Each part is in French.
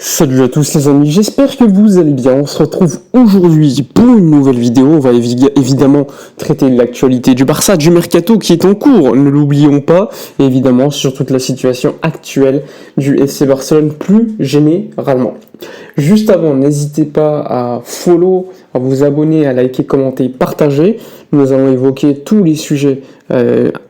Salut à tous les amis, j'espère que vous allez bien. On se retrouve aujourd'hui pour une nouvelle vidéo. On va évidemment traiter de l'actualité du Barça, du Mercato qui est en cours, ne l'oublions pas, et évidemment sur toute la situation actuelle du FC Barcelone plus généralement. Juste avant, n'hésitez pas à follow, à vous abonner, à liker, commenter, partager. Nous allons évoquer tous les sujets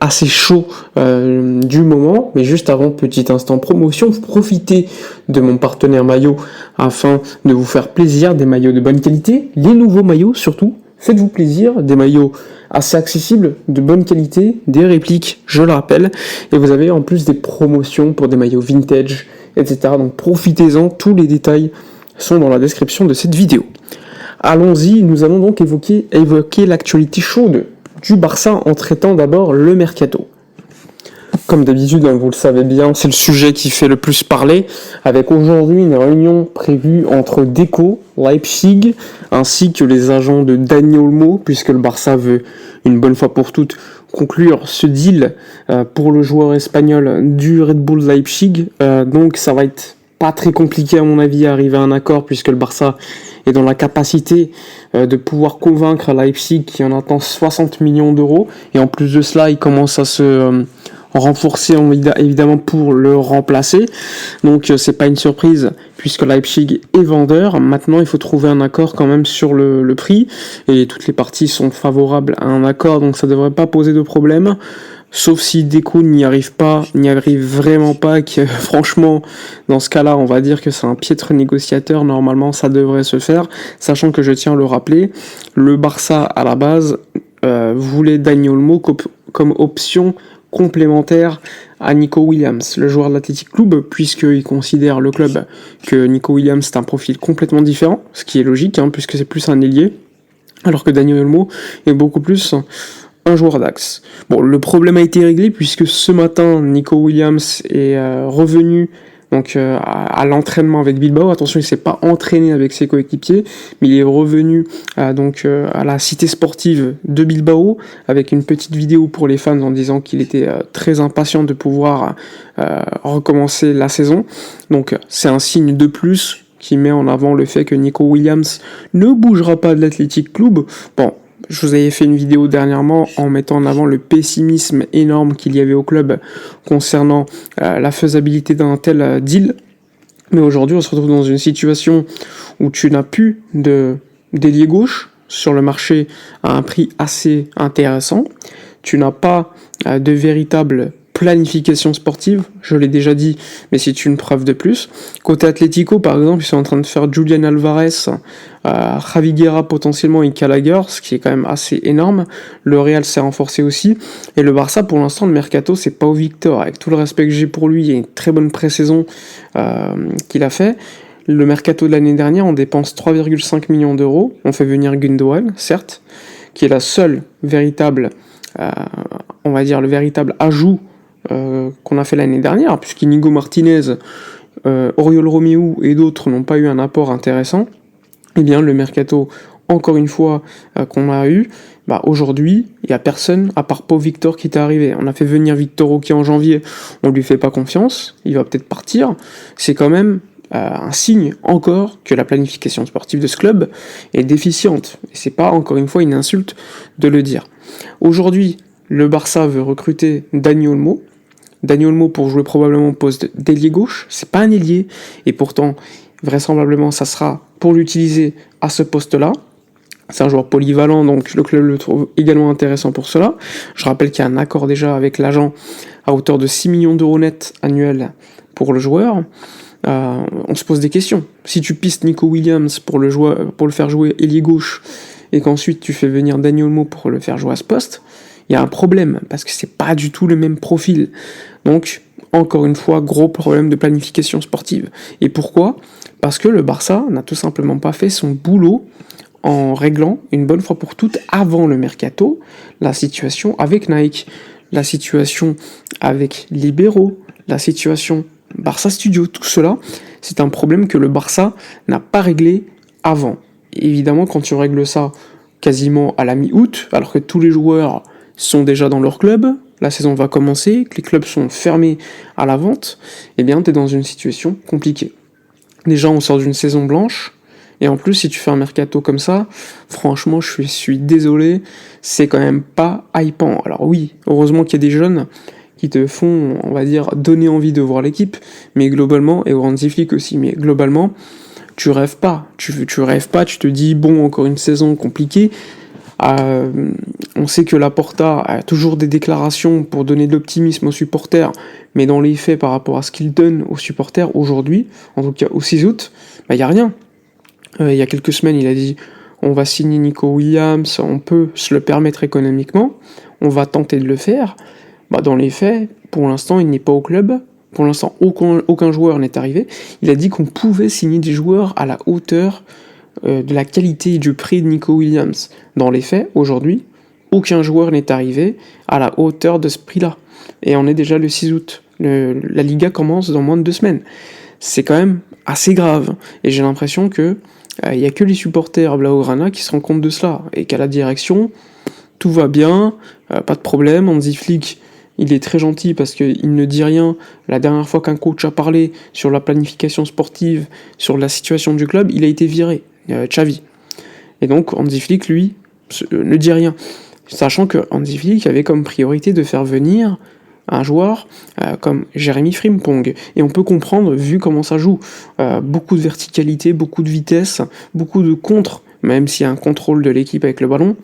assez chauds du moment. Mais juste avant, petit instant promotion, profitez de mon partenaire maillot afin de vous faire plaisir, des maillots de bonne qualité, les nouveaux maillots surtout. Faites-vous plaisir, des maillots assez accessibles, de bonne qualité, des répliques, je le rappelle. Et vous avez en plus des promotions pour des maillots vintage, etc. Donc profitez-en, tous les détails sont dans la description de cette vidéo. Allons-y, nous allons donc évoquer l'actualité chaude du Barça en traitant d'abord le Mercato. Comme d'habitude, vous le savez bien, c'est le sujet qui fait le plus parler, avec aujourd'hui une réunion prévue entre Deco, Leipzig, ainsi que les agents de Dani Olmo, puisque le Barça veut une bonne fois pour toutes conclure ce deal pour le joueur espagnol du Red Bull Leipzig. Donc ça va être pas très compliqué à mon avis à arriver à un accord, puisque le Barça est dans la capacité de pouvoir convaincre Leipzig qui en attend 60 millions d'euros, et en plus de cela, il commence à se renforcer évidemment pour le remplacer. Donc c'est pas une surprise puisque Leipzig est vendeur. Maintenant il faut trouver un accord quand même sur le prix, et toutes les parties sont favorables à un accord, donc ça devrait pas poser de problème. Sauf si Deco n'y arrive vraiment pas, que franchement, dans ce cas-là, on va dire que c'est un piètre négociateur. Normalement, ça devrait se faire, sachant que je tiens à le rappeler, le Barça, à la base, voulait Dani Olmo comme option complémentaire à Nico Williams, le joueur de l'Athletic Club, puisqu'il considère le club que Nico Williams est un profil complètement différent, ce qui est logique, puisque c'est plus un ailier, alors que Dani Olmo est beaucoup plus un joueur d'axe. Bon, le problème a été réglé puisque ce matin, Nico Williams est revenu à l'entraînement avec Bilbao. Attention, il s'est pas entraîné avec ses coéquipiers, mais il est revenu à la cité sportive de Bilbao avec une petite vidéo pour les fans en disant qu'il était très impatient de pouvoir recommencer la saison. Donc c'est un signe de plus qui met en avant le fait que Nico Williams ne bougera pas de l'Athletic Club. Bon, je vous avais fait une vidéo dernièrement en mettant en avant le pessimisme énorme qu'il y avait au club concernant la faisabilité d'un tel deal. Mais aujourd'hui, on se retrouve dans une situation où tu n'as plus d'ailier gauche sur le marché à un prix assez intéressant. Tu n'as pas de véritable planification sportive, je l'ai déjà dit, mais c'est une preuve de plus. Côté Atlético, par exemple, ils sont en train de faire Julian Alvarez, Javi Guerra potentiellement et Gallagher, ce qui est quand même assez énorme. Le Real s'est renforcé aussi, et le Barça, pour l'instant, le mercato, c'est pas au Victor. Avec tout le respect que j'ai pour lui, il y a une très bonne pré-saison qu'il a fait. Le mercato de l'année dernière, on dépense 3,5 millions d'euros. On fait venir Gundogan, certes, qui est la seule véritable, on va dire, le véritable ajout qu'on a fait l'année dernière, puisqu'Inigo Martinez, Oriol Romeu et d'autres n'ont pas eu un apport intéressant. Eh bien, le mercato, encore une fois, qu'on a eu, aujourd'hui, il n'y a personne à part Pau Victor qui est arrivé. On a fait venir Victor Roque en janvier, on lui fait pas confiance, il va peut-être partir. C'est quand même un signe encore que la planification sportive de ce club est déficiente. Et c'est pas, encore une fois, une insulte de le dire. Aujourd'hui, le Barça veut recruter Dani Olmo. Dani Olmo pour jouer probablement au poste d'ailier gauche, c'est pas un ailier, et pourtant, vraisemblablement, ça sera pour l'utiliser à ce poste-là. C'est un joueur polyvalent, donc le club le trouve également intéressant pour cela. Je rappelle qu'il y a un accord déjà avec l'agent à hauteur de 6 millions d'euros net annuels pour le joueur. On se pose des questions. Si tu pistes Nico Williams pour le faire jouer ailier gauche, et qu'ensuite tu fais venir Dani Olmo pour le faire jouer à ce poste, il y a un problème, parce que c'est pas du tout le même profil. Donc, encore une fois, gros problème de planification sportive. Et pourquoi ? Parce que le Barça n'a tout simplement pas fait son boulot en réglant une bonne fois pour toutes, avant le mercato, la situation avec Nike, la situation avec Libero, la situation Barça Studio, tout cela, c'est un problème que le Barça n'a pas réglé avant. Et évidemment, quand tu règles ça quasiment à la mi-août, alors que tous les joueurs sont déjà dans leur club, la saison va commencer, que les clubs sont fermés à la vente, eh bien, tu es dans une situation compliquée. Déjà, on sort d'une saison blanche, et en plus, si tu fais un mercato comme ça, franchement, je suis désolé, c'est quand même pas hypant. Alors oui, heureusement qu'il y a des jeunes qui te font, on va dire, donner envie de voir l'équipe, mais globalement, et au Hansi Flick aussi, mais globalement, tu rêves pas. Tu rêves pas, tu te dis, bon, encore une saison compliquée. On sait que Laporta a toujours des déclarations pour donner de l'optimisme aux supporters, mais dans les faits, par rapport à ce qu'il donne aux supporters aujourd'hui, en tout cas au 6 août, il n'y a rien. Il y a quelques semaines, il a dit on va signer Nico Williams, on peut se le permettre économiquement, on va tenter de le faire. Dans les faits, pour l'instant, il n'est pas au club. Pour l'instant, aucun joueur n'est arrivé. Il a dit qu'on pouvait signer des joueurs à la hauteur de la qualité et du prix de Nico Williams. Dans les faits, aujourd'hui, aucun joueur n'est arrivé à la hauteur de ce prix-là. Et on est déjà le 6 août. La Liga commence dans moins de 2 semaines. C'est quand même assez grave. Et j'ai l'impression que il n'y a que les supporters Blaugrana qui se rendent compte de cela. Et qu'à la direction, tout va bien, pas de problème. Hansi Flick, il est très gentil parce qu'il ne dit rien. La dernière fois qu'un coach a parlé sur la planification sportive, sur la situation du club, il a été viré, Xavi. Et donc Hansi Flick, lui, ne dit rien. Sachant que Hansi Flick avait comme priorité de faire venir un joueur comme Jérémy Frimpong. Et on peut comprendre, vu comment ça joue. Beaucoup de verticalité, beaucoup de vitesse, beaucoup de contre, même s'il y a un contrôle de l'équipe avec le ballon.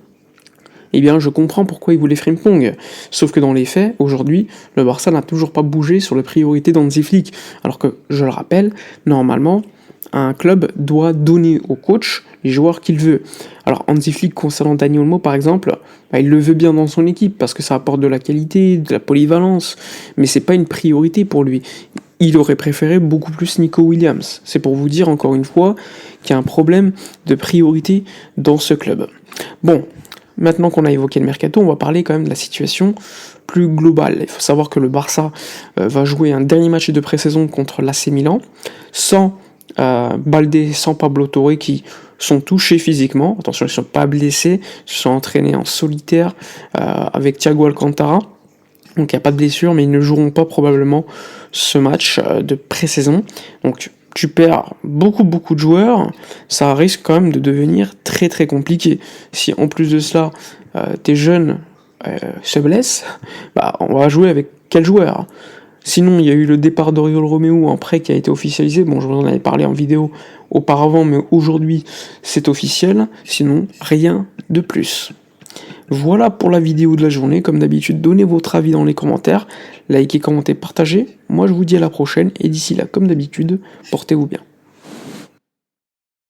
Eh bien, je comprends pourquoi il voulait Frimpong. Sauf que dans les faits, aujourd'hui, le Barça n'a toujours pas bougé sur les priorités d'Hansi Flick. Alors que, je le rappelle, normalement, un club doit donner au coach les joueurs qu'il veut. Alors Hansi Flick, concernant Dani Olmo par exemple, il le veut bien dans son équipe parce que ça apporte de la qualité, de la polyvalence, mais c'est pas une priorité pour lui. Il aurait préféré beaucoup plus Nico Williams. C'est pour vous dire encore une fois qu'il y a un problème de priorité dans ce club. Bon, maintenant qu'on a évoqué le mercato, on va parler quand même de la situation plus globale. Il faut savoir que le Barça va jouer un dernier match de pré-saison contre l'AC Milan, sans Baldé, sans Pablo Torre, qui sont touchés physiquement. Attention, ils ne sont pas blessés, ils se sont entraînés en solitaire avec Thiago Alcantara. Donc il n'y a pas de blessure, mais ils ne joueront pas probablement ce match de pré-saison. Donc tu perds beaucoup de joueurs, ça risque quand même de devenir très très compliqué. Si en plus de cela, tes jeunes se blessent, on va jouer avec quel joueur ? Sinon, il y a eu le départ d'Oriol Romeu en prêt qui a été officialisé. Bon, je vous en avais parlé en vidéo auparavant, mais aujourd'hui, c'est officiel. Sinon, rien de plus. Voilà pour la vidéo de la journée. Comme d'habitude, donnez votre avis dans les commentaires. Likez, commentez, partagez. Moi, je vous dis à la prochaine. Et d'ici là, comme d'habitude, portez-vous bien.